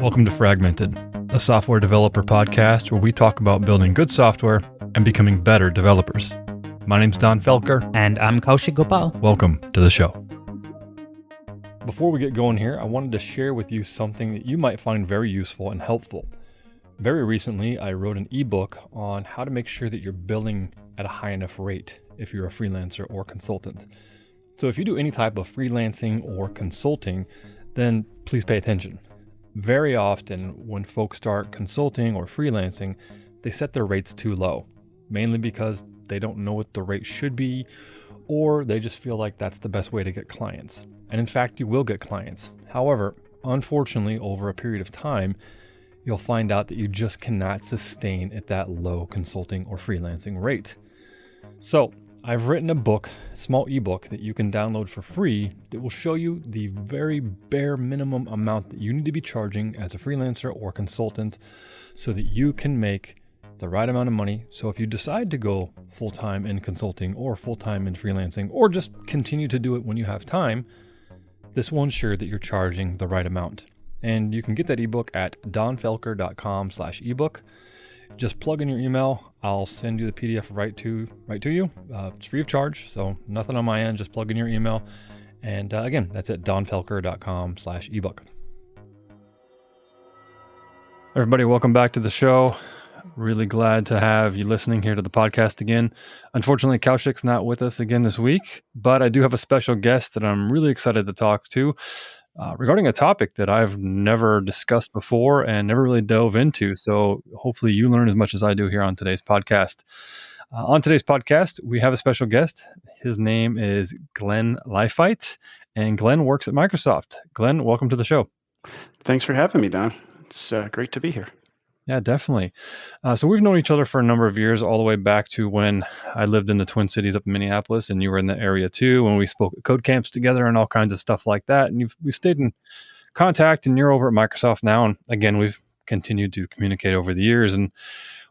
Welcome to Fragmented, a software developer podcast where we talk about building good software and becoming better developers. My name's Donn Felker. And I'm Kaushik Gopal. Welcome to the show. Before we get going here, I wanted to share with you something that you might find very useful and helpful. Very recently, I wrote an ebook on how to make sure that you're billing at a high enough rate if you're a freelancer or consultant. So if you do any type of freelancing or consulting, then please pay attention. Very often when folks start consulting or freelancing, they set their rates too low, mainly because they don't know what the rate should be, or they just feel like that's the best way to get clients. And in fact, you will get clients. However, unfortunately, over a period of time, you'll find out that you just cannot sustain at that low consulting or freelancing rate. So I've written a book, a small ebook that you can download for free that will show you the very bare minimum amount that you need to be charging as a freelancer or consultant so that you can make the right amount of money. So if you decide to go full-time in consulting or full-time in freelancing, or just continue to do it when you have time, this will ensure that you're charging the right amount. And you can get that ebook at donnfelker.com/ebook. Just plug in your email. I'll send you the PDF right to you. It's free of charge, so nothing on my end. Just plug in your email. And again, that's at donnfelker.com/ebook. Everybody, welcome back to the show. Really glad to have you listening here to the podcast again. Unfortunately, Kaushik's not with us again this week, but I do have a special guest that I'm really excited to talk to regarding a topic that I've never discussed before and never really dove into. So hopefully you learn as much as I do here on today's podcast. On today's podcast, we have a special guest. His name is Glenn Leifheit, and Glenn works at Microsoft. Glenn, welcome to the show. Thanks for having me, Don. It's great to be here. Yeah, definitely. So we've known each other for a number of years, all the way back to when I lived in the Twin Cities up in Minneapolis, and you were in the area too, when we spoke at code camps together and all kinds of stuff like that. And we stayed in contact, and you're over at Microsoft now. And again, we've continued to communicate over the years. And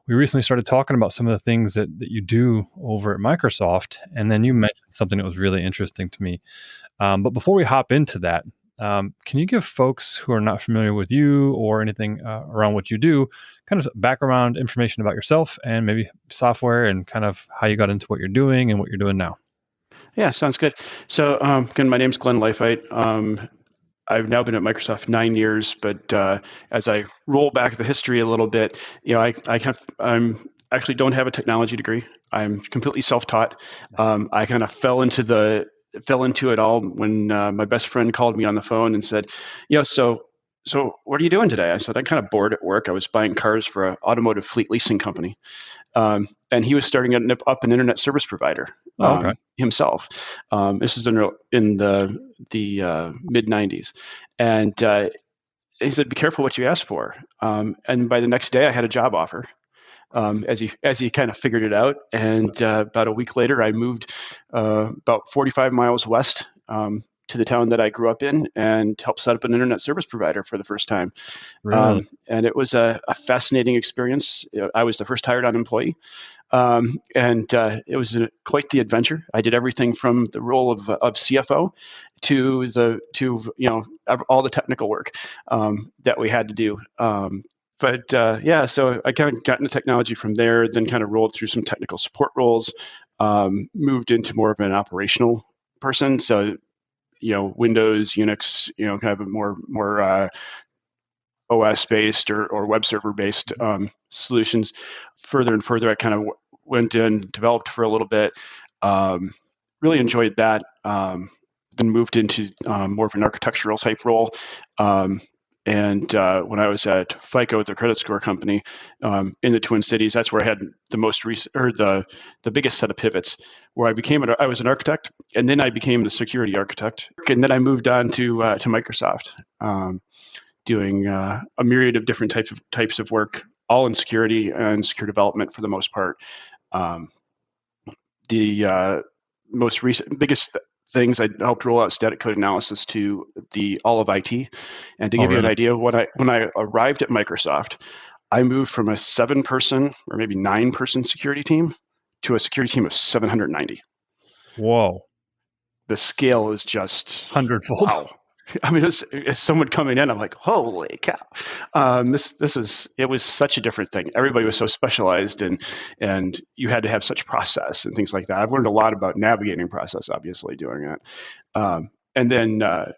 we recently started talking about some of the things that you do over at Microsoft. And then you mentioned something that was really interesting to me. But before we hop into that, can you give folks who are not familiar with you or anything around what you do, kind of background information about yourself and maybe software and kind of how you got into what you're doing and what you're doing now? Yeah, sounds good. So again, my name's Glenn Leifheit. I've now been at Microsoft 9 years, but as I roll back the history a little bit, I'm actually don't have a technology degree. I'm completely self-taught. I kind of fell into it all when my best friend called me on the phone and said, so what are you doing today? I said, I'm kind of bored at work. I was buying cars for an automotive fleet leasing company. And he was starting up an internet service provider himself. This is in the mid 90s. And he said, be careful what you ask for. And by the next day I had a job offer. As he kind of figured it out. And about a week later, I moved about 45 miles west to the town that I grew up in and helped set up an internet service provider for the first time. Really? And it was a fascinating experience. I was the first hired on employee. And it was quite the adventure. I did everything from the role of CFO to all the technical work that we had to do. So I kind of got into technology from there, then kind of rolled through some technical support roles, moved into more of an operational person. So, Windows, Unix, kind of a more OS-based or web server-based solutions. Further and further, I kind of went in, developed for a little bit, really enjoyed that, then moved into more of an architectural type role. And when I was at FICO, the credit score company in the Twin Cities, that's where I had the most recent, or the biggest set of pivots, where I was an architect, and then I became the security architect, and then I moved on to Microsoft, doing a myriad of different types of work, all in security and secure development for the most part. The most recent, biggest things, I helped roll out static code analysis to all of IT. And to give you an idea, when I arrived at Microsoft, I moved from a 7-person or maybe 9-person security team to a security team of 790. Whoa. The scale is just 100-fold. Wow. I mean, as someone coming in, I'm like, holy cow! It was such a different thing. Everybody was so specialized, and you had to have such process and things like that. I've learned a lot about navigating process, obviously, doing it. And then the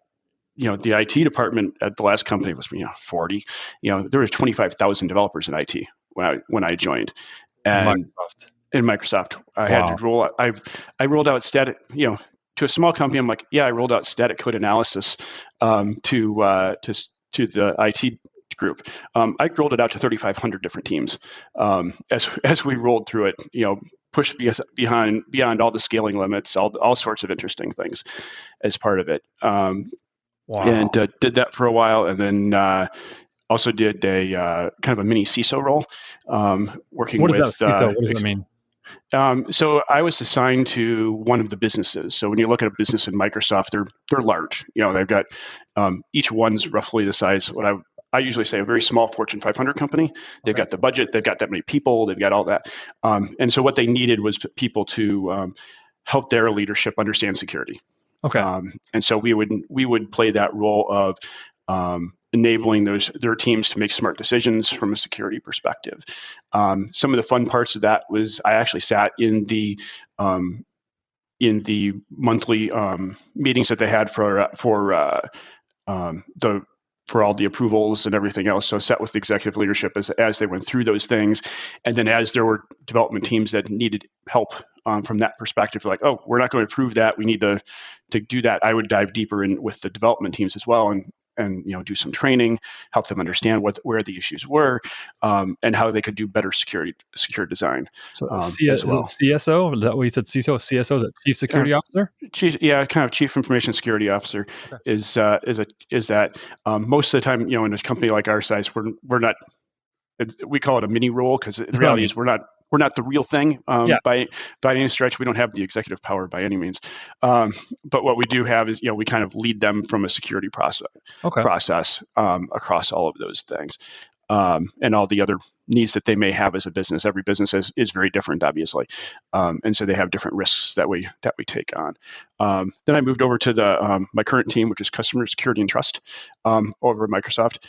IT department at the last company was 40. There was 25,000 developers in IT when I joined, and Microsoft. in Microsoft, I had to Wow. roll. I rolled out static. To a small company, I'm like, yeah, I rolled out static code analysis to the IT group. I rolled it out to 3,500 different teams as we rolled through it. Pushed beyond all the scaling limits, all sorts of interesting things as part of it. And Wow. did that for a while, and then also did a kind of a mini CISO role, working What is that with. CISO? What does that mean? So I was assigned to one of the businesses. So when you look at a business in Microsoft, they're large. They've got each one's roughly the size. What I usually say a very small Fortune 500 company. They've Okay. got the budget. They've got that many people. They've got all that. And so what they needed was people to help their leadership understand security. Okay. And so we would play that role of enabling their teams to make smart decisions from a security perspective. Some of the fun parts of that was I actually sat in the monthly meetings that they had for all the approvals and everything else. So sat with the executive leadership as they went through those things, and then as there were development teams that needed help from that perspective, like, oh, we're not going to approve that. We need to do that. I would dive deeper in with the development teams as well, and do some training, help them understand where the issues were, and how they could do better secure design So as is it well. CSO? Is that what you said? CISO? CSO is it Chief Uh, Security Officer? kind of chief information security officer Okay. is that most of the time, in a company like our size, we're not. We call it a mini role because the I reality mean, is we're not the real thing yeah. by any stretch. We don't have the executive power by any means, but what we do have is we kind of lead them from a security Okay. process across all of those things. And all the other needs that they may have as a business. Every business is very different, obviously, and so they have different risks that we take on. Then I moved over to my current team, which is customer security and trust, over at Microsoft.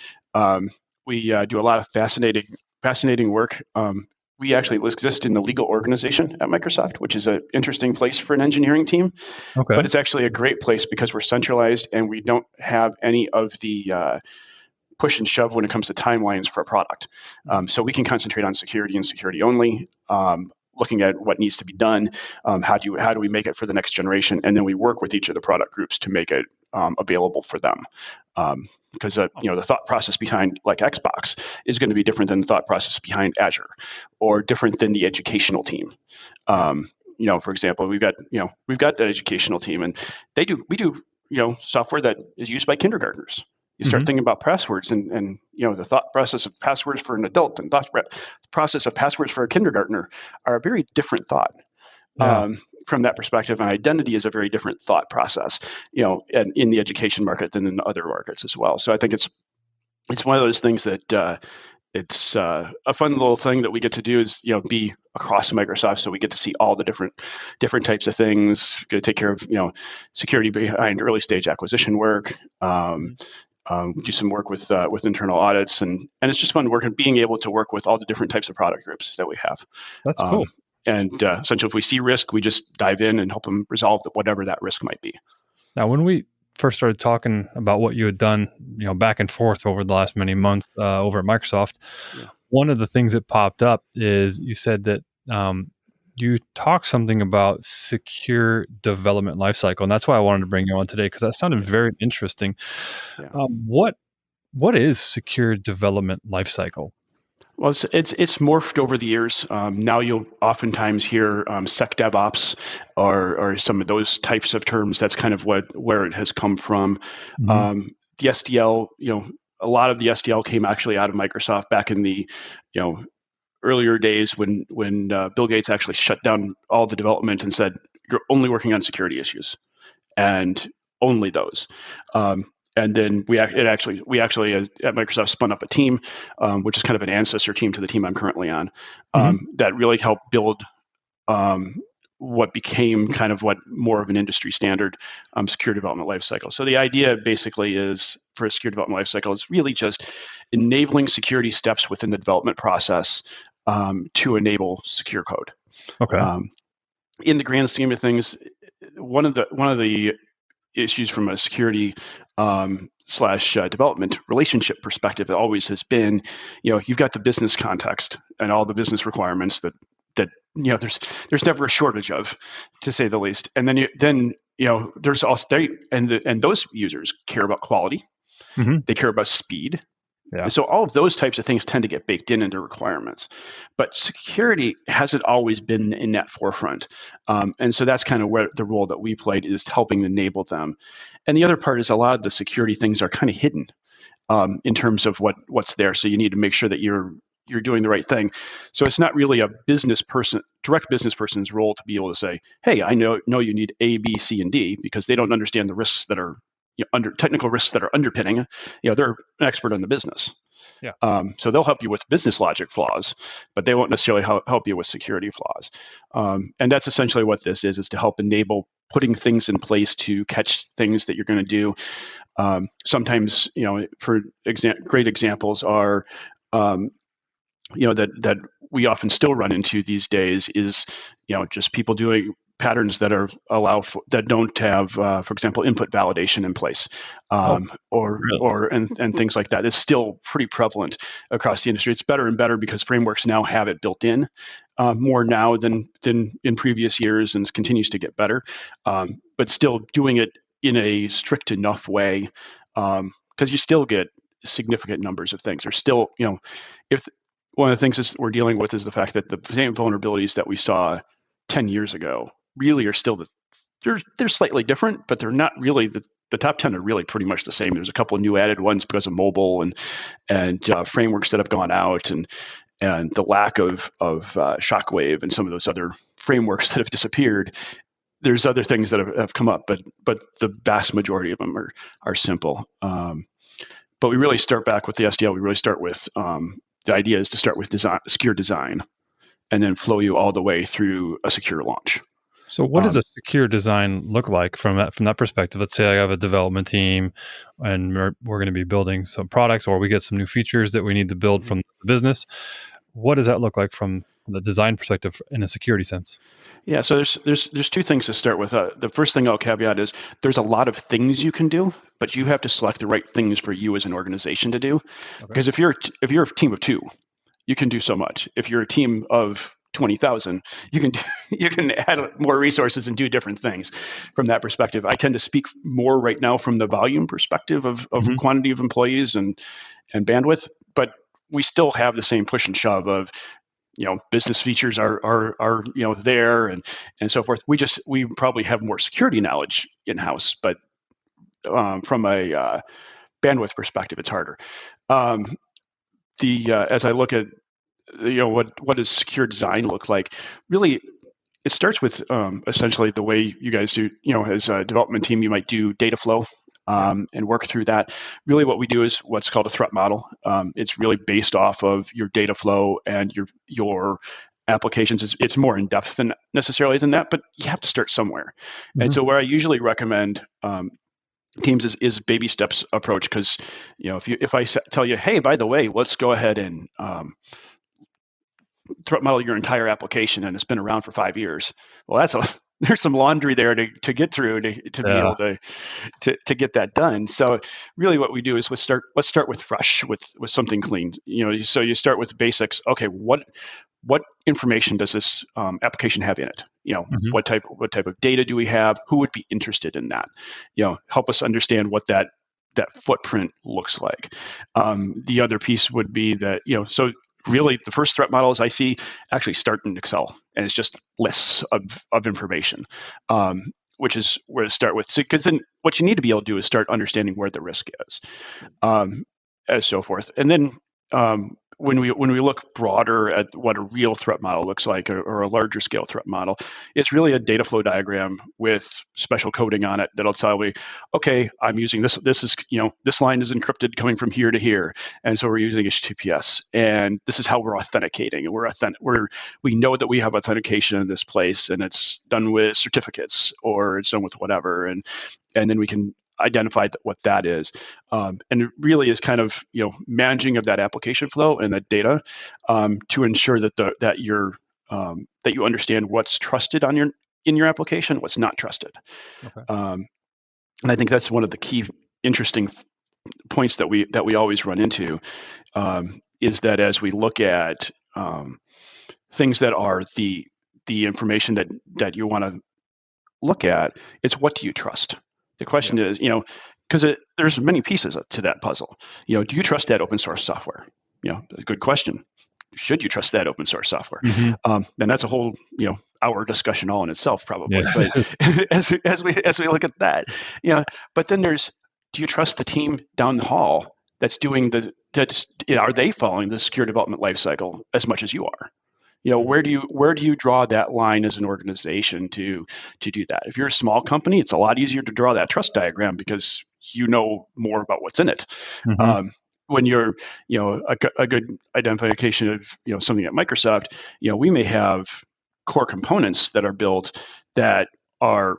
We do a lot of fascinating work. We actually exist in the legal organization at Microsoft, which is an interesting place for an engineering team, Okay. but it's actually a great place because we're centralized and we don't have any of the push and shove when it comes to timelines for a product. So we can concentrate on security and security only, looking at what needs to be done, how do we make it for the next generation, and then we work with each of the product groups to make it available for them. Because the thought process behind like Xbox is going to be different than the thought process behind Azure, or different than the educational team. For example, we've got the educational team, and we do software that is used by kindergartners. You start thinking about passwords and the thought process of passwords for an adult and the process of passwords for a kindergartner are a very different thought. Yeah. From that perspective, and identity is a very different thought process, and in the education market than in other markets as well. So I think it's one of those things that it's a fun little thing that we get to do is be across Microsoft, so we get to see all the different types of things. Get to take care of security behind early stage acquisition work. Do some work with internal audits, and it's just fun being able to work with all the different types of product groups that we have. That's cool. And essentially, if we see risk, we just dive in and help them resolve whatever that risk might be. Now, when we first started talking about what you had done, back and forth over the last many months over at Microsoft, Yeah. one of the things that popped up is you said that you talked something about secure development lifecycle, and that's why I wanted to bring you on today because that sounded very interesting. Yeah. What is secure development lifecycle? Well, it's morphed over the years. Now you'll oftentimes hear SecDevOps or some of those types of terms. That's kind of where it has come from. Mm-hmm. The SDL, a lot of the SDL came actually out of Microsoft back in the earlier days when Bill Gates actually shut down all the development and said you're only working on security issues and only those. And then we actually at Microsoft spun up a team, which is kind of an ancestor team to the team I'm currently on, that really helped build what became kind of what more of an industry standard secure development lifecycle. So the idea basically is for a secure development lifecycle is really just enabling security steps within the development process to enable secure code. Okay. In the grand scheme of things, one of the issues from a security slash development relationship perspective, it always has been, you've got the business context and all the business requirements that there's never a shortage of, to say the least. And then there's also and those users care about quality, they care about speed. Yeah. So all of those types of things tend to get baked into requirements, but security hasn't always been in that forefront. And so that's kind of where the role that we played is helping enable them. And the other part is a lot of the security things are kind of hidden in terms of what's there. So you need to make sure that you're doing the right thing. So it's not really a direct business person's role to be able to say, hey, I know you need A, B, C, and D, because they don't understand the risks that are technical risks that are underpinning. They're an expert on the business. Yeah. So they'll help you with business logic flaws, but they won't necessarily help you with security flaws. And that's essentially what this is to help enable putting things in place to catch things that you're going to do. Sometimes, for great examples are, that we often still run into these days is, just people doing patterns that that don't have, for example, input validation in place, and things like that. It's still pretty prevalent across the industry. It's better and better because frameworks now have it built in more now than in previous years, and continues to get better. But still doing it in a strict enough way, because you still get significant numbers of things. There's still, if one of the things that we're dealing with is the fact that the same vulnerabilities that we saw 10 years ago really are still they're slightly different, but they're not really the top 10 are really pretty much the same. There's a couple of new added ones because of mobile and frameworks that have gone out, and the lack of Shockwave and some of those other frameworks that have disappeared. There's other things that have come up, but the vast majority of them are simple. But we really start back with the SDL. We really start with the idea is to start with secure design, and then flow you all the way through a secure launch. So what does a secure design look like from that perspective? Let's say I have a development team and we're going to be building some products, or we get some new features that we need to build from the business. What does that look like from the design perspective in a security sense? Yeah, so there's two things to start with. The first thing I'll caveat is there's a lot of things you can do, but you have to select the right things for you as an organization to do. Okay. Because if you're a team of 2, you can do so much. If you're a team of 20,000, you can add more resources and do different things from that perspective. I tend to speak more right now from the volume perspective of quantity of employees and bandwidth, but we still have the same push and shove of, business features are there and so forth. We probably have more security knowledge in-house, but from a bandwidth perspective, it's harder. As I look at what does secure design look like? Really, it starts with essentially the way you guys do. As a development team, you might do data flow and work through that. Really, what we do is what's called a threat model. It's really based off of your data flow and your applications. It's more in depth than necessarily than that, but you have to start somewhere. Mm-hmm. And so, where I usually recommend teams is baby steps approach, because if I tell you, hey, by the way, let's go ahead and threat model your entire application, and it's been around for 5 years. Well, there's some laundry there to get through to be able to get that done. So really, what we do is let's start with fresh, with something clean. So you start with the basics. Okay, what information does this application have in it? Mm-hmm. What type of data do we have? Who would be interested in that? Help us understand what that footprint looks like. The other piece would be that so. Really, the first threat models I see actually start in Excel, and it's just lists of information, which is where to start with. Because then what you need to be able to do is start understanding where the risk is, as so forth. And then when we look broader at what a real threat model looks like, or a larger scale threat model, it's really a data flow diagram with special coding on it that'll tell me, okay, I'm using this. This is, this line is encrypted coming from here to here, and so we're using HTTPS, and this is how we're authenticating. And we know that we have authentication in this place, and it's done with certificates, or it's done with whatever, and then we can identify what that is, and it really is kind of managing of that application flow and that data, to ensure that you understand what's trusted in your application, what's not trusted. Okay. And I think that's one of the key interesting points that we always run into, is that as we look at things that are the information that you want to look at, it's what do you trust? The question is, because there's many pieces to that puzzle. Do you trust that open source software? A good question. Should you trust that open source software? Mm-hmm. And that's a whole hour discussion all in itself, probably. Yeah. But as we look at that, but then do you trust the team down the hall that's doing are they following the secure development lifecycle as much as you are? Where do you draw that line as an organization to do that? If you're a small company, it's a lot easier to draw that trust diagram because you know more about what's in it. Mm-hmm. When you're, a good identification of, something at Microsoft, we may have core components that are built that are,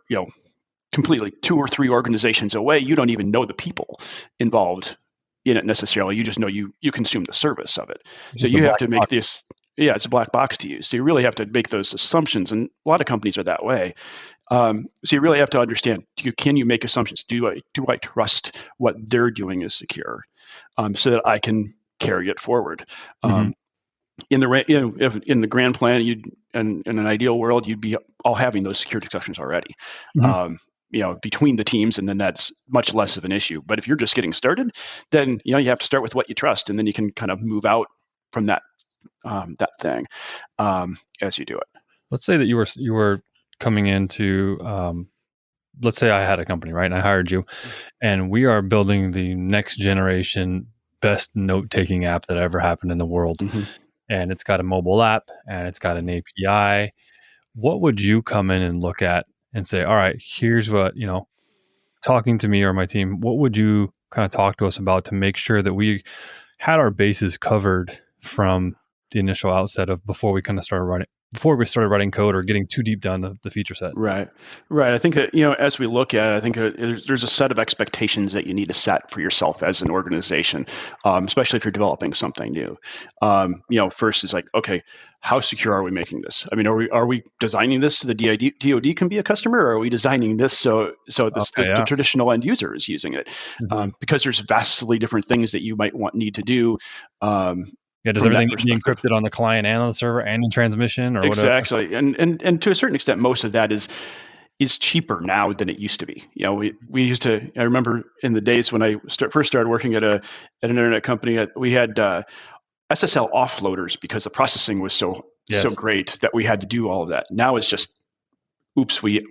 completely 2 or 3 organizations away. You don't even know the people involved in it necessarily. You just know you consume the service of it. So you have to make this. Yeah, it's a black box to use. So you really have to make those assumptions, and a lot of companies are that way. So you really have to understand: can you make assumptions? Do I trust what they're doing is secure, so that I can carry it forward? Mm-hmm. In the grand plan, in an ideal world, you'd be all having those security discussions already. Mm-hmm. Between the teams, and then that's much less of an issue. But if you're just getting started, then you have to start with what you trust, and then you can kind of move out from that thing as you do it. Let's say that you were coming into, let's say I had a company, right? And I hired you, and we are building the next generation best note-taking app that ever happened in the world. Mm-hmm. And it's got a mobile app and it's got an API. What would you come in and look at and say, all right, here's what, talking to me or my team, what would you kind of talk to us about to make sure that we had our bases covered from the initial outset of before we started writing code or getting too deep down the feature set? Right. I think that, as we look at it, I think there's a set of expectations that you need to set for yourself as an organization, especially if you're developing something new. First is like, okay, how secure are we making this? I mean, are we designing this so the DoD can be a customer, or are we designing this so the traditional end user is using it? Mm-hmm. Because there's vastly different things that you might need to do. Does everything need to be encrypted on the client and on the server and in transmission, or whatever? Exactly, and to a certain extent, most of that is cheaper now than it used to be. We used to. I remember in the days when I first started working at an internet company, we had SSL offloaders because the processing was so great that we had to do all of that. Now it's just, oops, we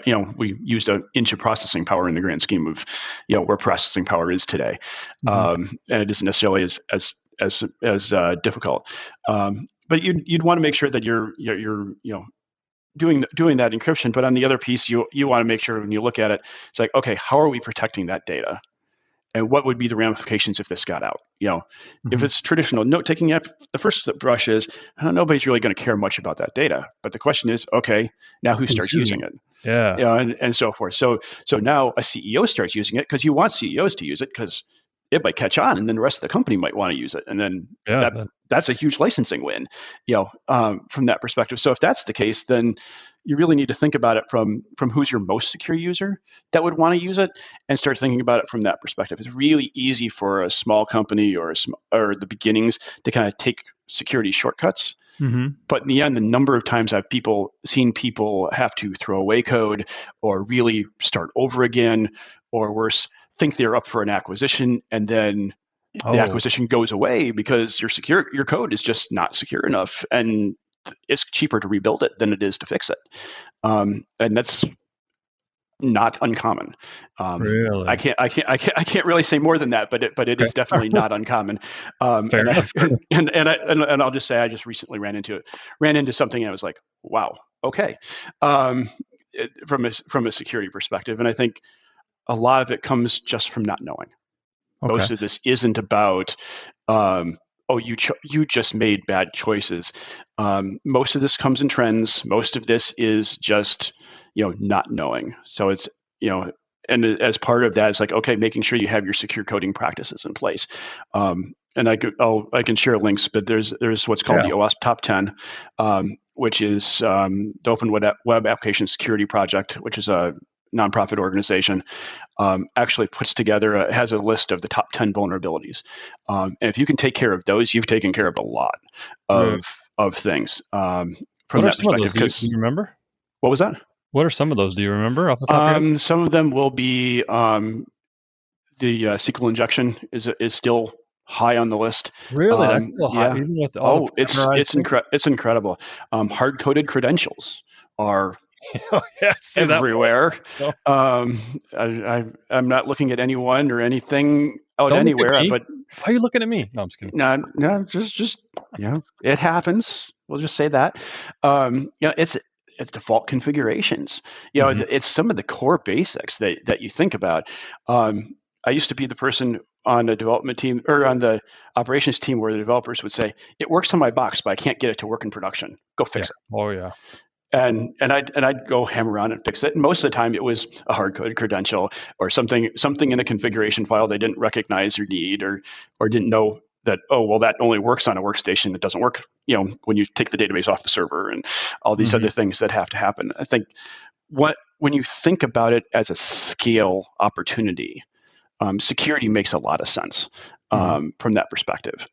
used an inch of processing power in the grand scheme of where processing power is today, and it isn't necessarily as difficult. But you'd want to make sure that you're doing that encryption. But on the other piece, you want to make sure when you look at it, it's like, okay, how are we protecting that data? And what would be the ramifications if this got out? If it's traditional note-taking app, the first brush is, nobody's really going to care much about that data. But the question is, okay, now who starts using it? Yeah. And so forth. So now a CEO starts using it because you want CEOs to use it because it might catch on, and then the rest of the company might want to use it, and then that's a huge licensing win, from that perspective. So if that's the case, then you really need to think about it from who's your most secure user that would want to use it, and start thinking about it from that perspective. It's really easy for a small company or the beginnings to kind of take security shortcuts. Mm-hmm. But in the end, the number of times I've seen people have to throw away code or really start over again, or worse, think they're up for an acquisition, and then the acquisition goes away because your code is just not secure enough, and it's cheaper to rebuild it than it is to fix it. And that's not uncommon. I Really? can't really say more than that, but it Okay. is definitely not uncommon. Fair enough. And I'll just say I just recently ran into something and I was like, wow, okay, from a security perspective, and I think a lot of it comes just from not knowing. Okay. Most of this isn't about oh, you just made bad choices. Most of this comes in trends. Most of this is just not knowing. So it's and as part of that, it's like, okay, making sure you have your secure coding practices in place. And I can share links, but there's what's called Yeah. the OWASP Top 10, which is the Open Web Application Security Project, which is a nonprofit organization. Actually puts together has a list of the top 10 vulnerabilities, and if you can take care of those, you've taken care of a lot Right. of things from What are that some of those? perspective. Do Because you remember? what was that? What are some of those? Do you remember off the top of your head? Some of them will be the SQL injection is still high on the list. Really? That's still high, Yeah. even with all the Oh, parameterized things? it's incredible. Hard coded credentials are Oh, yeah, say that more. everywhere. No, I'm not looking at anyone or anything out don't look at anywhere, me. but Why are you looking at me? No, I'm just kidding. no, just it happens. We'll just say that. It's default configurations. Mhm. It's some of the core basics that you think about. I used to be the person on the development team or on the operations team where the developers would say, "It works on my box, but I can't get it to work in production. Go Yeah. fix it." Oh, yeah. And I'd go hammer around and fix it. And most of the time, it was a hard coded credential or something in a configuration file they didn't recognize or need, or didn't know that, oh, well, that only works on a workstation. It doesn't work, when you take the database off the server and all these Mhm. other things that have to happen. I think when you think about it as a scale opportunity, security makes a lot of sense Mhm. from that perspective.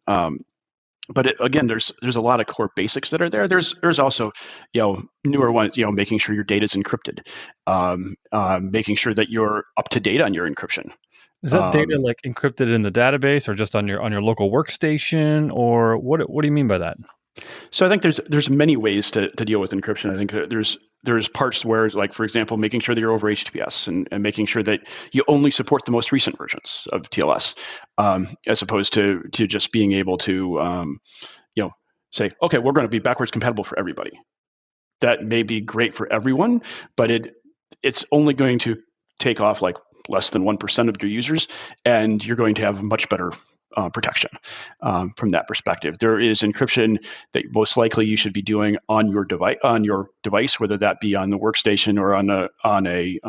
But again, there's a lot of core basics that are there. There's also newer ones, making sure your data is encrypted, making sure that you're up to date on your encryption. Is that data, Um, like, encrypted in the database or just on your local workstation, or what do you mean by that? so I think there's many ways to deal with encryption. I think that there's parts where it's like, for example, making sure that you're over HTTPS and making sure that you only support the most recent versions of TLS, as opposed to just being able to you know say, okay, we're going to be backwards compatible for everybody. That may be great for everyone, but it's only going to take off like less than 1% of your users, and you're going to have much better protection from that perspective. There is encryption that most likely you should be doing on your device, whether that be on the workstation or on a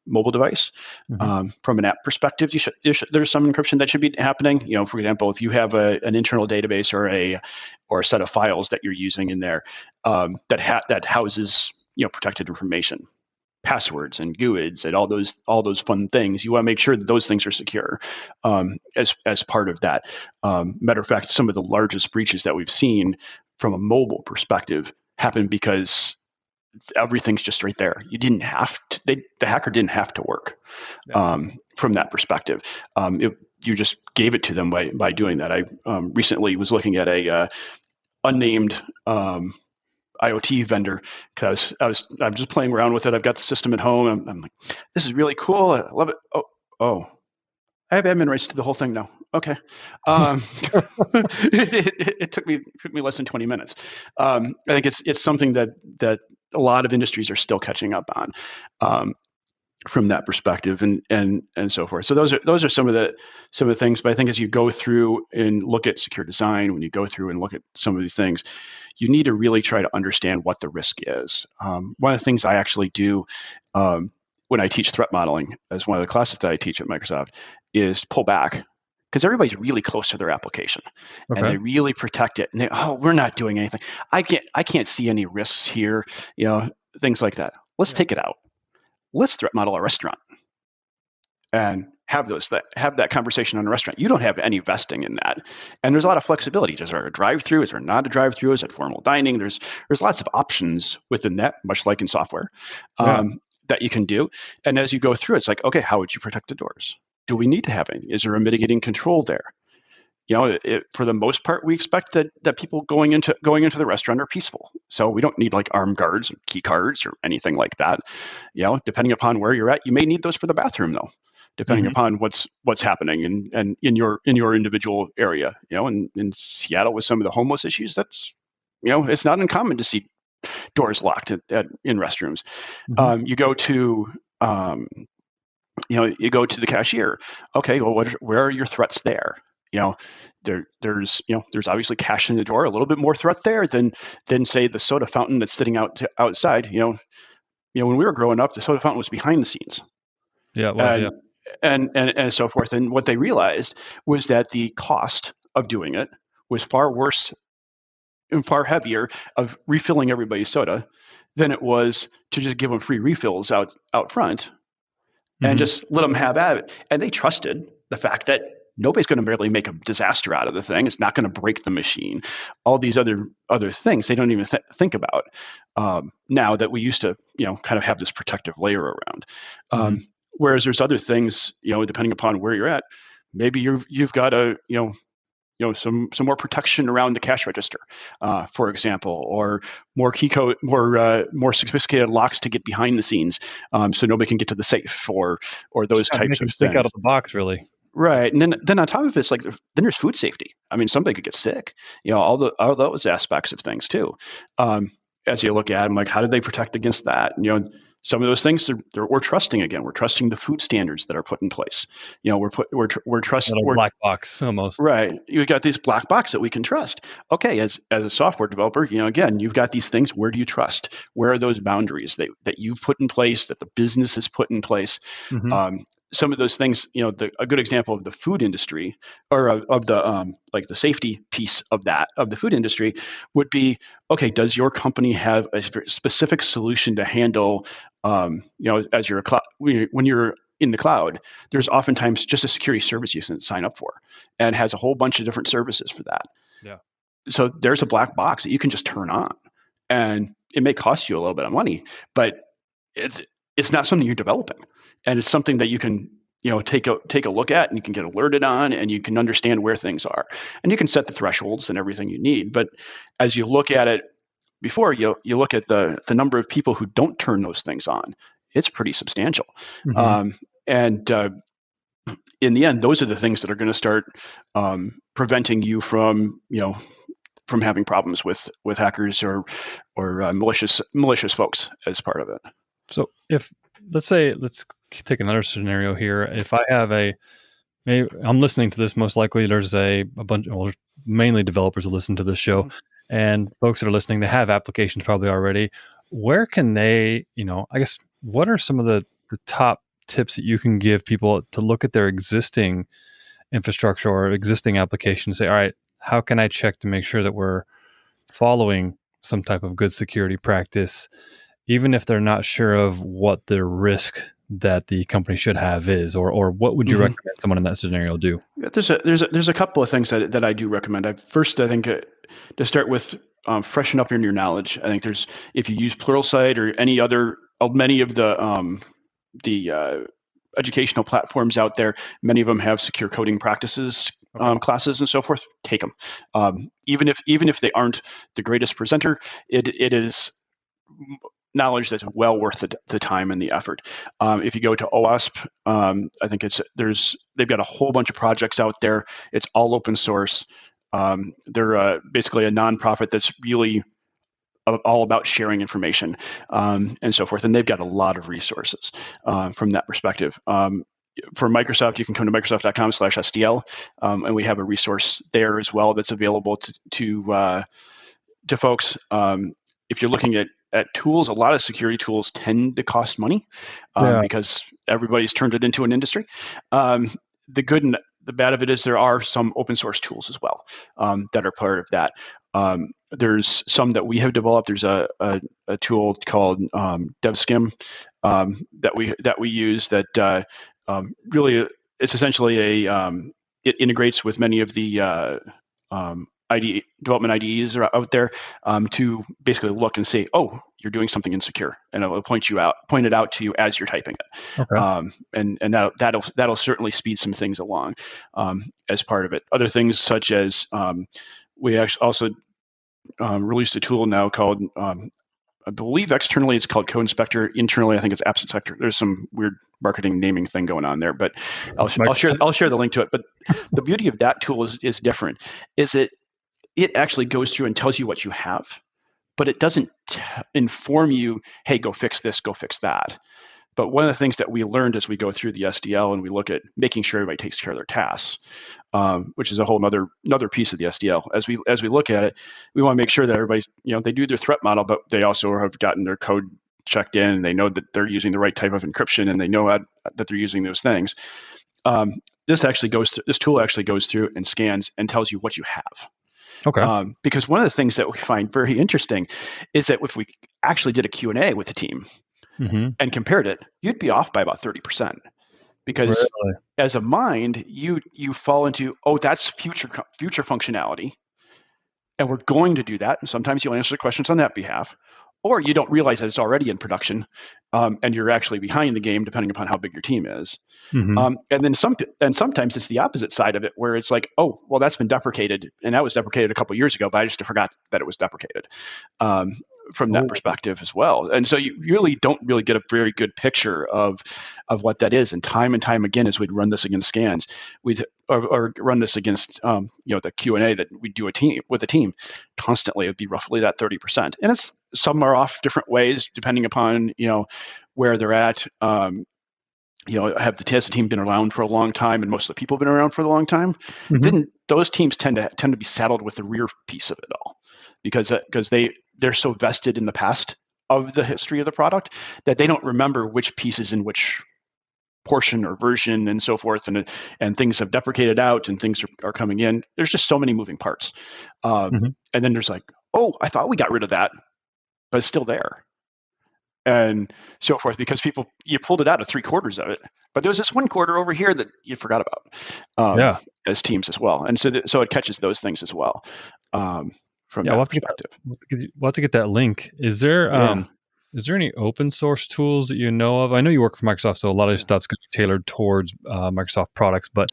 mobile device. Mhm. From an app perspective, there's some encryption that should be happening. For example, if you have an internal database or a set of files that you're using in there that houses protected information, passwords and GUIDs and all those fun things. You want to make sure that those things are secure as part of that. Matter of fact, some of the largest breaches that we've seen from a mobile perspective happen because everything's just right there. You didn't have to. The hacker didn't have to work Yeah. from that perspective. You just gave it to them by doing that. I recently was looking at a unnamed IoT vendor because I'm just playing around with it. I've got the system at home. I'm like, this is really cool. I love it. Oh, I have admin rights to the whole thing now. Okay. It took me less than 20 minutes. I think it's something that a lot of industries are still catching up on from that perspective, and so forth. So those are some of the things. But I think as you go through and look at secure design, when you go through and look at some of these things, you need to really try to understand what the risk is. One of the things I actually do when I teach threat modeling, as one of the classes that I teach at Microsoft, is pull back because everybody's really close to their application and Okay. they really protect it. And we're not doing anything. I can't see any risks here. Things like that. Let's Yeah. take it out. Let's threat model a restaurant and have that conversation on a restaurant. You don't have any vesting in that, and there's a lot of flexibility. Is there a drive-through? Is there not a drive-through? Is it formal dining? There's lots of options within that, much like in software, Yeah. that you can do. And as you go through, it's like, okay, how would you protect the doors? Do we need to have anything? Is there a mitigating control there? for the most part, we expect that people going into the restaurant are peaceful. So we don't need like armed guards or key cards or anything like that. Depending upon where you're at, you may need those for the bathroom though, depending upon what's happening and in your individual area. In Seattle with some of the homeless issues, that's it's not uncommon to see doors locked in restrooms. You go to you go to the cashier. Okay, well, where are your threats there? There's obviously cash in the door, a little bit more threat there than say the soda fountain that's sitting outside. When we were growing up, the soda fountain was behind the scenes. Yeah, it was. And so forth. And what they realized was that the cost of doing it was far worse and far heavier of refilling everybody's soda than it was to just give them free refills out front and just let them have at it. And they trusted the fact that nobody's going to barely make a disaster out of the thing. It's not going to break the machine. All these other things they don't even think about. Now that we used to, kind of have this protective layer around. Whereas there's other things, depending upon where you're at, maybe you've got a, some more protection around the cash register, for example, or more key code, more sophisticated locks to get behind the scenes, so nobody can get to the safe or those types of things. Think out of the box, really. Right, and then on top of it, then there's food safety. I mean, somebody could get sick. All those aspects of things too. As you look at them, like how do they protect against that? Some of those things we're trusting again. We're trusting the food standards that are put in place. We're trusting black box almost. Right. You've got this black box that we can trust. Okay, as a software developer, again, you've got these things. Where do you trust? Where are those boundaries that you've put in place, that the business has put in place? Some of those things, a good example of the food industry or of the like the safety piece of the food industry would be, okay, does your company have a specific solution to handle, as you're when you're in the cloud, there's oftentimes just a security service you can sign up for and has a whole bunch of different services for that. Yeah. So there's a black box that you can just turn on, and it may cost you a little bit of money, but it's not something you're developing, and it's something that you can take a look at, and you can get alerted on, and you can understand where things are, and you can set the thresholds and everything you need. But as you look at it before, you look at the number of people who don't turn those things on, it's pretty substantial. And in the end, those are the things that are going to start preventing you from having problems with hackers or malicious folks as part of it. So let's take another scenario here. If I have I'm listening to this, most likely there's a bunch, mainly developers that listen to this show, and folks that are listening, they have applications probably already. Where can they, I guess, what are some of the top tips that you can give people to look at their existing infrastructure or existing application and say, all right, how can I check to make sure that we're following some type of good security practice, even if they're not sure of what the risk that the company should have is, or what would you recommend someone in that scenario do? There's a couple of things that I do recommend. I think to start with, freshen up your knowledge. I think if you use Pluralsight or many of the educational platforms out there, many of them have secure coding practices classes and so forth. Take them. Even if they aren't the greatest presenter, it is knowledge that's well worth the time and the effort. If you go to OWASP, I think they've got a whole bunch of projects out there. It's all open source. They're basically a nonprofit that's really all about sharing information and so forth. And they've got a lot of resources from that perspective. For Microsoft, you can come to microsoft.com/SDL, and we have a resource there as well that's available to folks. If you're looking at tools, a lot of security tools tend to cost money because everybody's turned it into an industry. The good and the bad of it is there are some open source tools as well that are part of that. There's some that we have developed. There's a tool called DevSkim that we use that really it's essentially it integrates with many of the development IDEs are out there to basically look and say, oh, you're doing something insecure, and it will point it out to you as you're typing it. Okay. And that'll certainly speed some things along as part of it. Other things such as we actually also released a tool now called I believe externally it's called Code Inspector. Internally, I think it's Apps Inspector. There's some weird marketing naming thing going on there, but I'll share the link to it. But the beauty of that tool is different. Is it actually goes through and tells you what you have, but it doesn't inform you, hey, go fix this, go fix that. But one of the things that we learned as we go through the SDL and we look at making sure everybody takes care of their tasks, which is a whole another piece of the SDL. As we look at it, we want to make sure that everybody's, they do their threat model, but they also have gotten their code checked in, and they know that they're using the right type of encryption, and they know that they're using those things. This tool actually goes through and scans and tells you what you have. Okay. Because one of the things that we find very interesting is that if we actually did a Q&A with the team, and compared it, you'd be off by about 30%. Because as a mind, you fall into, that's future functionality, and we're going to do that. And sometimes you'll answer the questions on that behalf, or you don't realize that it's already in production, and you're actually behind the game, depending upon how big your team is. And then sometimes it's the opposite side of it, where it's like, that's been deprecated, and that was deprecated a couple of years ago, but I just forgot that it was deprecated. From that perspective as well. And so you really don't really get a very good picture of what that is. And time again, as we'd run this against scans, or run this against the Q&A that we do with a team, constantly it would be roughly that 30%. And some are off different ways depending upon where they're at. Has the team been around for a long time, and most of the people have been around for a long time? Then those teams tend to be saddled with the rear piece of it all, because they're so vested in the past of the history of the product that they don't remember which pieces in which portion or version and so forth, and things have deprecated out and things are coming in. There's just so many moving parts. And then there's like, I thought we got rid of that, but it's still there. And so forth, because you pulled it out of 3/4 of it, but there's this 1/4 over here that you forgot about as teams as well. And so it catches those things as well. From that perspective. We'll have to get that link. Is there any open source tools that you know of? I know you work for Microsoft, so a lot of your stuff's going to be tailored towards Microsoft products, but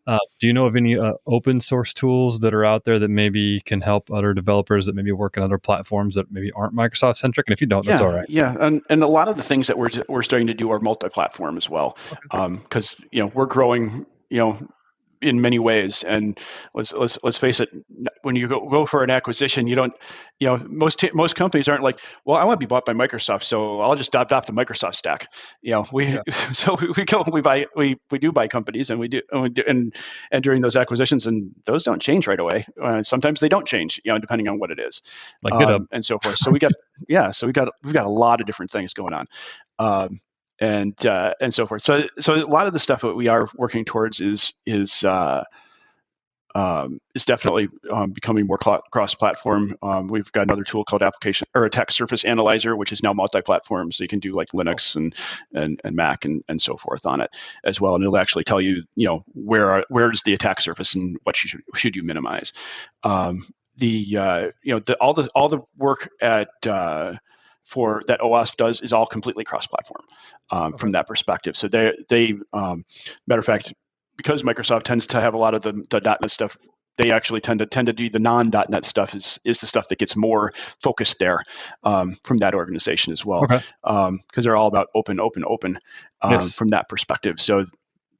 do you know of any open source tools that are out there that maybe can help other developers that maybe work on other platforms that maybe aren't Microsoft centric? And if you don't, that's all right. Yeah, and a lot of the things that we're starting to do are multi-platform as well, because we're growing, in many ways. And let's face it, when you go for an acquisition, you don't, most companies aren't like, well, I want to be bought by Microsoft, so I'll just adopt the Microsoft stack. So we do buy companies, and we do and during those acquisitions, and those don't change right away. Sometimes they don't change, depending on what it is, like GitHub and so forth. So we've got a lot of different things going on. And so forth. So a lot of the stuff that we are working towards is definitely becoming more cross-platform. We've got another tool called Application or Attack Surface Analyzer, which is now multi-platform, so you can do like Linux and Mac and so forth on it as well, and it'll actually tell you, where's the attack surface and what should you minimize. All the work at for that OWASP does is all completely cross-platform from that perspective. So they matter of fact, because Microsoft tends to have a lot of the .NET stuff, they actually tend to do the non.NET stuff is the stuff that gets more focused there from that organization as well, because they're all about open from that perspective. So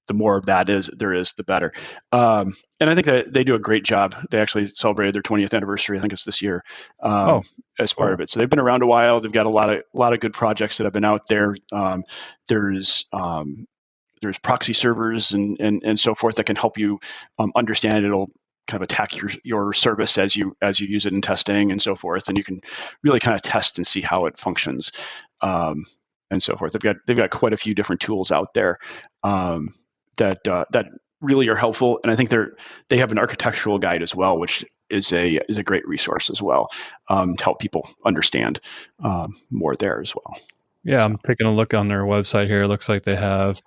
the more of that there is, the better. And I think that they do a great job. They actually celebrated their 20th anniversary. I think it's this year as part of it. So they've been around a while. They've got a lot of good projects that have been out there. There's proxy servers and so forth that can help you understand. It'll kind of attack your service as you use it in testing and so forth, and you can really kind of test and see how it functions and so forth. They've got quite a few different tools out there that really are helpful, and I think they have an architectural guide as well, which is a great resource as well to help people understand more there as well. Yeah, I'm taking a look on their website here. It looks like they have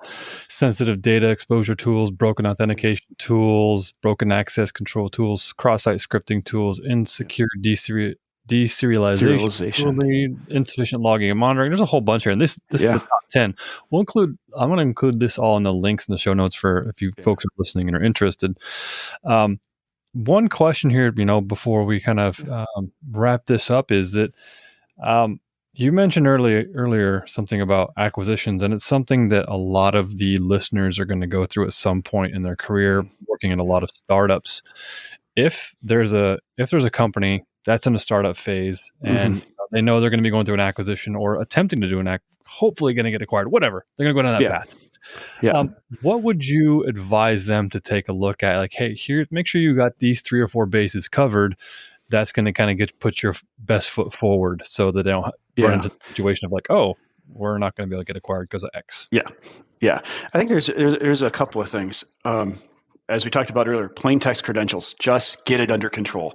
sensitive data exposure tools, broken authentication tools, broken access control tools, cross-site scripting tools, insecure deserialization, Serialization. tooling, insufficient logging and monitoring. There's a whole bunch here, and this is the Yeah. top 10. I'm going to include this all in the links in the show notes for if you Yeah. folks are listening and are interested. One question here, before we kind of wrap this up, is that you mentioned earlier something about acquisitions, and it's something that a lot of the listeners are going to go through at some point in their career, working in a lot of startups. If there's a company that's in a startup phase and they know they're going to be going through an acquisition or attempting to do hopefully going to get acquired, whatever, they're going to go down that Yeah. path. Yeah. What would you advise them to take a look at? Like, hey, here, make sure you got these 3 or 4 bases covered. That's going to kind of put your best foot forward so that they don't run into the situation of like, oh, we're not going to be able to get acquired because of X. Yeah. Yeah. I think there's a couple of things. As we talked about earlier, plain text credentials, just get it under control.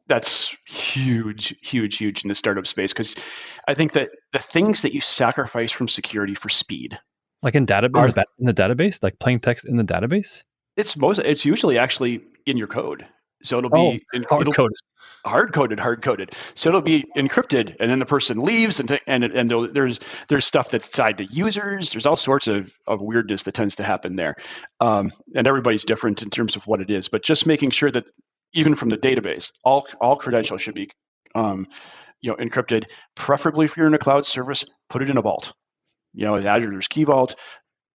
That's huge in the startup space, because I think that the things that you sacrifice from security for speed, like in the database, like plain text in the database. It's usually actually in your code, so it'll be hard coded. So it'll be encrypted, and then the person leaves, and there's stuff that's tied to users. There's all sorts of weirdness that tends to happen there, and everybody's different in terms of what it is. But just making sure that even from the database, all credentials should be encrypted. Preferably, if you're in a cloud service, put it in a vault. Azure's Key Vault.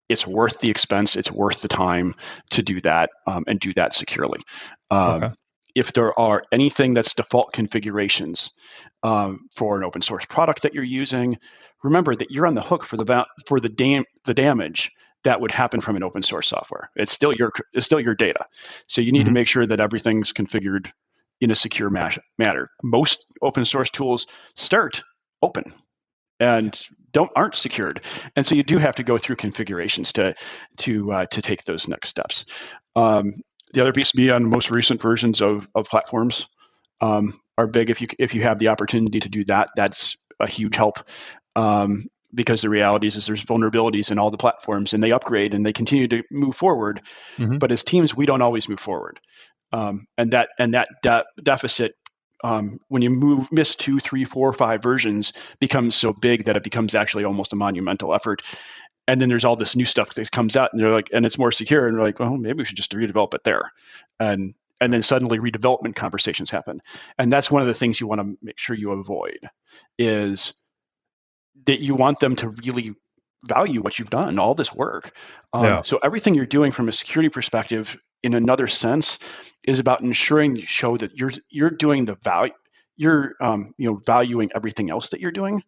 It's worth the expense. It's worth the time to do that, and do that securely. If there are anything that's default configurations for an open source product that you're using, remember that you're on the hook for the damage that would happen from an open source software. It's still your data. So you need to make sure that everything's configured in a secure manner. Most open source tools start open and aren't secured, and so you do have to go through configurations to take those next steps. The other piece be on most recent versions of platforms are big. If you have the opportunity to do that, that's a huge help, because the reality is there's vulnerabilities in all the platforms, and they upgrade and they continue to move forward. But as teams, we don't always move forward, and that deficit, when you miss 2, 3, 4, 5 versions, becomes so big that it becomes actually almost a monumental effort. And then there's all this new stuff that comes out, and they're like, and it's more secure, and they're like, well, maybe we should just redevelop it there, and then suddenly redevelopment conversations happen, and that's one of the things you want to make sure you avoid, is that you want them to really value what you've done, all this work. So everything you're doing from a security perspective, in another sense, is about ensuring you show that you're doing the value, you're valuing everything else that you're doing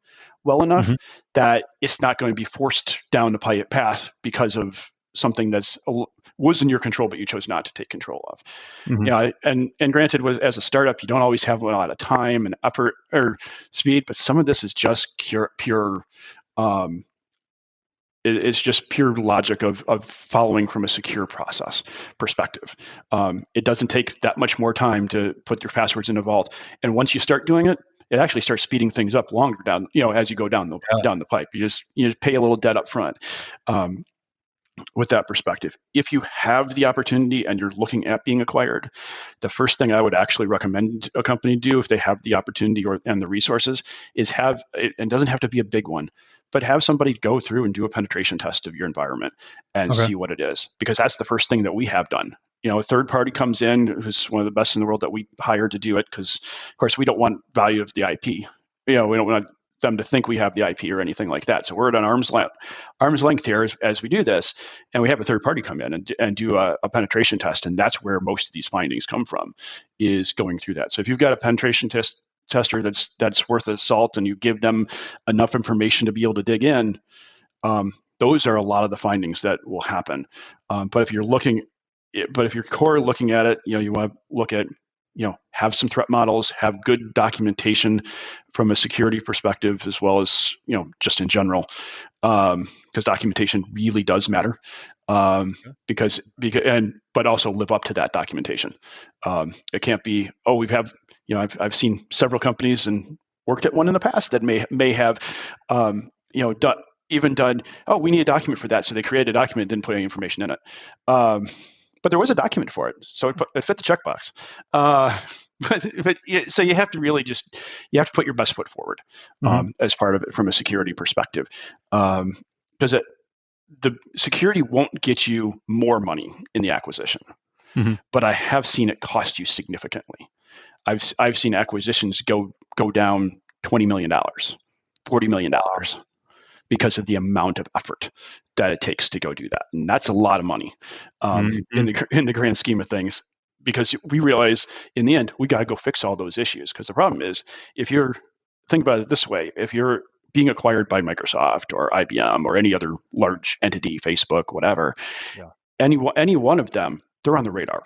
well enough that it's not going to be forced down the path because of something that's was in your control but you chose not to take control of. And granted, as a startup, you don't always have a lot of time and effort or speed, but some of this is just pure it's just pure logic of following from a secure process perspective. It doesn't take that much more time to put your passwords in a vault, and once you start doing it, it actually starts speeding things up longer down, as you go down the pipe. You just pay a little debt up front. With that perspective, if you have the opportunity and you're looking at being acquired, the first thing I would actually recommend a company do, if they have the opportunity and the resources, is have, and doesn't have to be a big one, but have somebody go through and do a penetration test of your environment and see what it is, because that's the first thing that we have done. A third party comes in who's one of the best in the world that we hire to do it, because of course we don't want value of the IP. We don't want them to think we have the IP or anything like that. So we're at an arm's length here as we do this, and we have a third party come in and do a penetration test, and that's where most of these findings come from, is going through that. So if you've got a penetration tester that's worth a salt, and you give them enough information to be able to dig in, those are a lot of the findings that will happen. But if you're core looking at it, you want to look at, have some threat models, have good documentation from a security perspective, as well as, just in general, because documentation really does matter, but also live up to that documentation. It can't be, I've seen several companies and worked at one in the past that may have, done, we need a document for that. So they created a document, didn't put any information in it. But there was a document for it, so it fit the checkbox. So you have to really you have to put your best foot forward Hmm. as part of it from a security perspective, because the security won't get you more money in the acquisition, Hmm. but I have seen it cost you significantly. I've seen acquisitions go down $20 million, $40 million because of the amount of effort that it takes to go do that, and that's a lot of money Hmm. in the grand scheme of things. Because we realize in the end we got to go fix all those issues. Because the problem is, if you're think about it this way, if you're being acquired by Microsoft or IBM or any other large entity, Facebook, whatever, Yeah. any one of them, they're on the radar.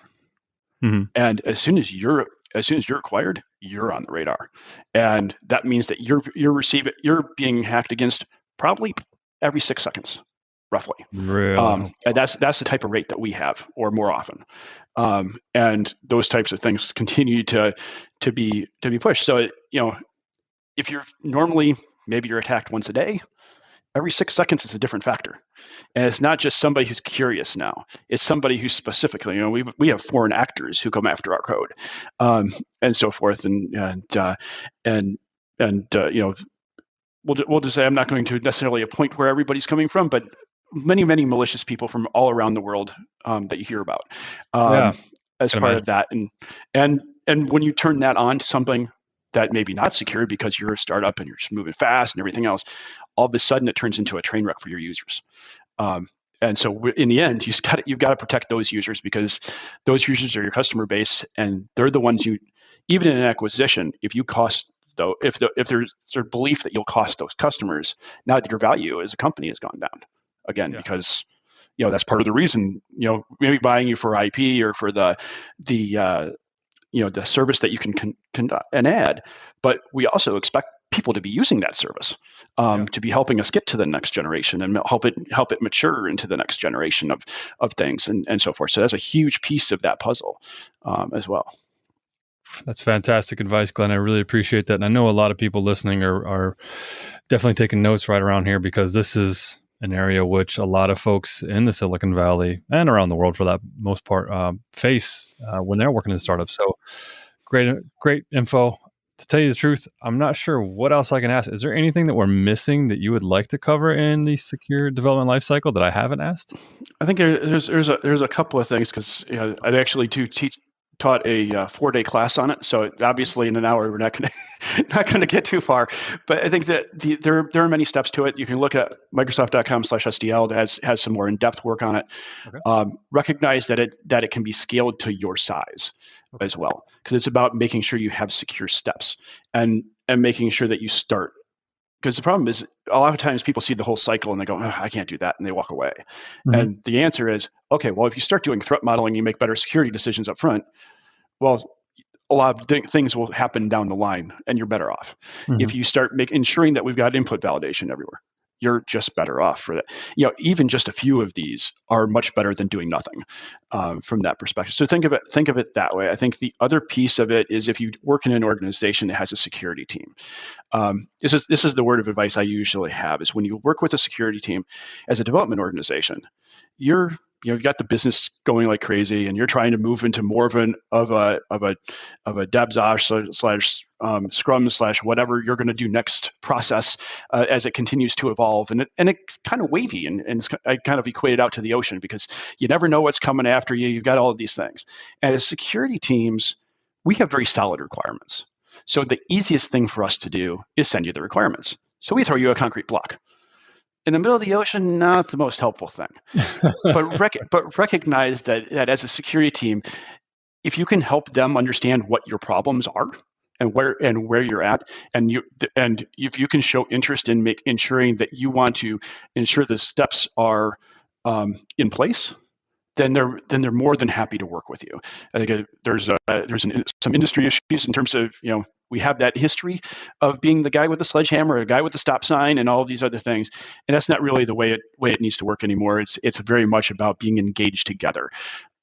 Hmm. And as soon as you're acquired, you're on the radar, and that means that you're being hacked against probably every 6 seconds, roughly. Really? And that's the type of rate that we have, or more often. And those types of things continue to be pushed. So if you're normally, maybe you're attacked once a day, every 6 seconds is a different factor. And it's not just somebody who's curious now. It's somebody who's specifically, we have foreign actors who come after our code, and so forth. And we'll just say, I'm not going to necessarily point where everybody's coming from, but many malicious people from all around the world that you hear about Yeah. as Can part imagine. of that. And when you turn that on to something that maybe not secure because you're a startup and you're just moving fast and everything else, all of a sudden it turns into a train wreck for your users. Um, and so in the end, you've got to protect those users, because those users are your customer base, and they're the ones even in an acquisition, if you cost though, if there's a belief that you'll cost those customers, now that your value as a company has gone down again, Yeah. because that's part of the reason, maybe buying you for IP or for the the service that you can conduct and add, but we also expect people to be using that service, Yeah. to be helping us get to the next generation and help it mature into the next generation of things, and so forth. So that's a huge piece of that puzzle, as well. That's fantastic advice, Glenn. I really appreciate that. And I know a lot of people listening are definitely taking notes right around here, because this is an area which a lot of folks in the Silicon Valley and around the world, for that most part, face when they're working in startups. So great info. To tell you the truth, I'm not sure what else I can ask. Is there anything that we're missing that you would like to cover in the secure development lifecycle that I haven't asked? I think there's a couple of things, because I actually taught a 4-day class on it. So obviously in an hour we're not going to not going to get too far. But I think that there are many steps to it. You can look at Microsoft.com/SDL that has some more in-depth work on it. Okay. Recognize that it can be scaled to your size Okay. as well, because it's about making sure you have secure steps, and making sure that you start. Because the problem is, a lot of times people see the whole cycle and they go, "Oh, I can't do that," and they walk away. Hmm. And the answer is, okay, well, if you start doing threat modeling, you make better security decisions up front. Well, a lot of things will happen down the line, and you're better off. Hmm. If you start ensuring that we've got input validation everywhere, you're just better off for that. Even just a few of these are much better than doing nothing, from that perspective. So think of it that way. I think the other piece of it is, if you work in an organization that has a security team, this is the word of advice I usually have, is when you work with a security team as a development organization, you're you've got the business going like crazy, and you're trying to move into more of a DevOps slash Scrum slash whatever you're going to do next process, as it continues to evolve, and it's kind of wavy, and I kind of equate it out to the ocean, because you never know what's coming after you. You've got all of these things, and as security teams, we have very solid requirements. So the easiest thing for us to do is send you the requirements. So we throw you a concrete block. In the middle of the ocean, not the most helpful thing. But recognize that as a security team, if you can help them understand what your problems are, and where you're at, and if you can show interest in ensuring that you want to ensure the steps are in place, then they're more than happy to work with you. I think some industry issues in terms of, we have that history of being the guy with the sledgehammer, or a guy with the stop sign, and all of these other things, and that's not really the way it needs to work anymore. It's very much about being engaged together.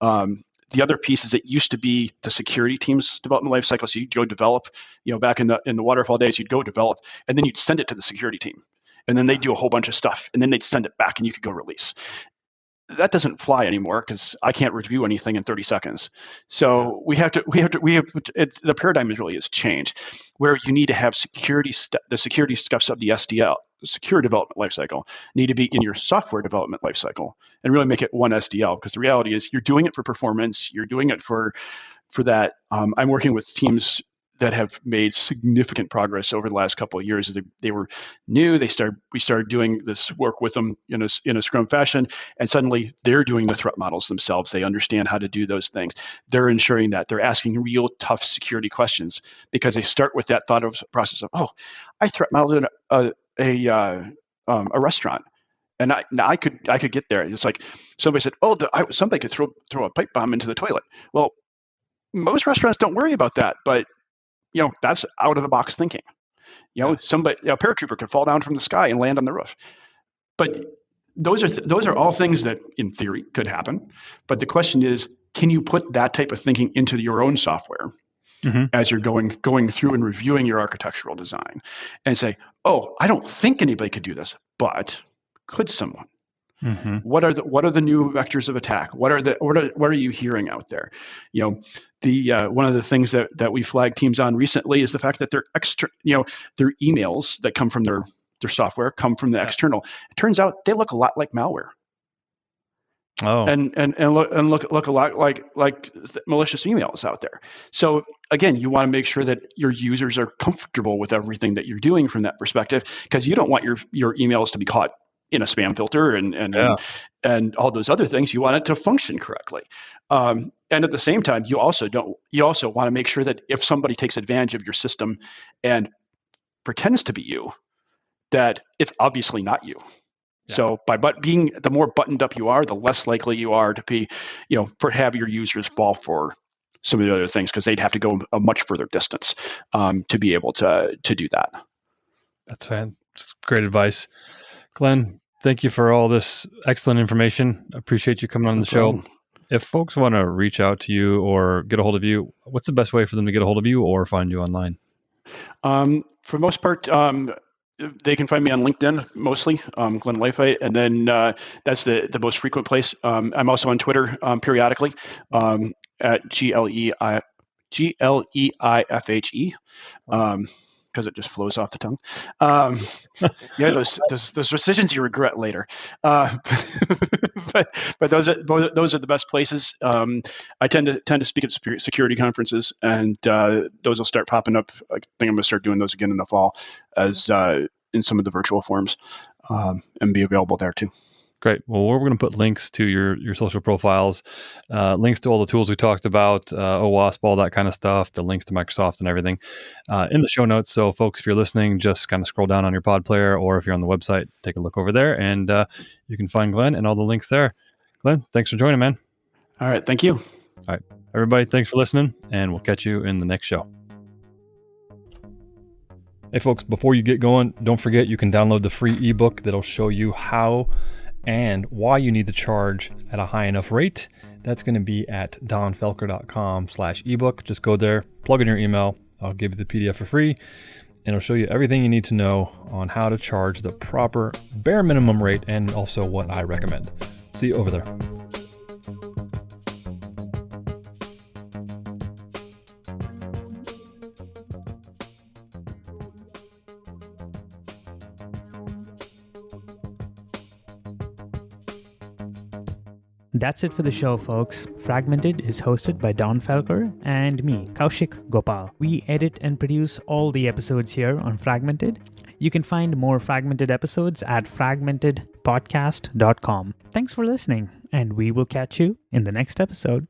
The other piece is, it used to be the security team's development lifecycle. So you'd go develop, back in the waterfall days, you'd go develop, and then you'd send it to the security team, and then they'd do a whole bunch of stuff, and then they'd send it back, and you could go release. that doesn't fly anymore because I can't review anything in 30 seconds. So the paradigm has changed, where you need to have the security steps of the SDL, Secure Development Lifecycle, need to be in your software development lifecycle and really make it one SDL. Because the reality is you're doing it for performance, you're doing it for that. I'm working with teams that have made significant progress over the last couple of years. They were new. We started doing this work with them in a Scrum fashion, and suddenly they're doing the threat models themselves. They understand how to do those things. They're ensuring that they're asking real tough security questions because they start with that thought of process of, oh, I threat modeled a restaurant. And I could get there. It's like somebody said, oh, somebody could throw a pipe bomb into the toilet. Well, most restaurants don't worry about that, but that's out of the box thinking. A paratrooper could fall down from the sky and land on the roof. But those are all things that in theory could happen. But the question is, can you put that type of thinking into your own software as you're going through and reviewing your architectural design and say, oh, I don't think anybody could do this, but could someone? What are the new vectors of attack? What are you hearing out there? One of the things that we flagged teams on recently is the fact that their emails that come from their software come from the external. It turns out they look a lot like malware. Oh, and look a lot like malicious emails out there. So again, you want to make sure that your users are comfortable with everything that you're doing from that perspective, because you don't want your emails to be caught in a spam filter and all those other things. You want it to function correctly. And at the same time, you also want to make sure that if somebody takes advantage of your system and pretends to be you, that it's obviously not you. Yeah. So being the more buttoned up you are, the less likely you are to be, have your users fall for some of the other things, because they'd have to go a much further distance to be able to do that. That's great advice. Glenn, thank you for all this excellent information. I appreciate you coming on the show. If folks want to reach out to you or get a hold of you, what's the best way for them to get a hold of you or find you online? For the most part, they can find me on LinkedIn, mostly, Glenn Leifheit, and then that's the most frequent place. I'm also on Twitter periodically at GLEIFHE, because it just flows off the tongue. Those decisions you regret later. But those are the best places. I tend to speak at security conferences, and those will start popping up. I think I'm going to start doing those again in the fall, as in some of the virtual forums, and be available there too. Great. Well, we're going to put links to your social profiles, links to all the tools we talked about, OWASP, all that kind of stuff, the links to Microsoft and everything in the show notes. So folks, if you're listening, just kind of scroll down on your pod player, or if you're on the website, take a look over there, and you can find Glenn and all the links there. Glenn, thanks for joining, man. All right. Thank you. All right. Everybody, thanks for listening, and we'll catch you in the next show. Hey folks, before you get going, don't forget you can download the free ebook that'll show you how and why you need to charge at a high enough rate. That's going to be at donnfelker.com/ebook. Just go there, plug in your email. I'll give you the PDF for free, and it'll show you everything you need to know on how to charge the proper bare minimum rate, and also what I recommend. See you over there. That's it for the show, folks. Fragmented is hosted by Donn Felker and me, Kaushik Gopal. We edit and produce all the episodes here on Fragmented. You can find more Fragmented episodes at fragmentedpodcast.com. Thanks for listening, and we will catch you in the next episode.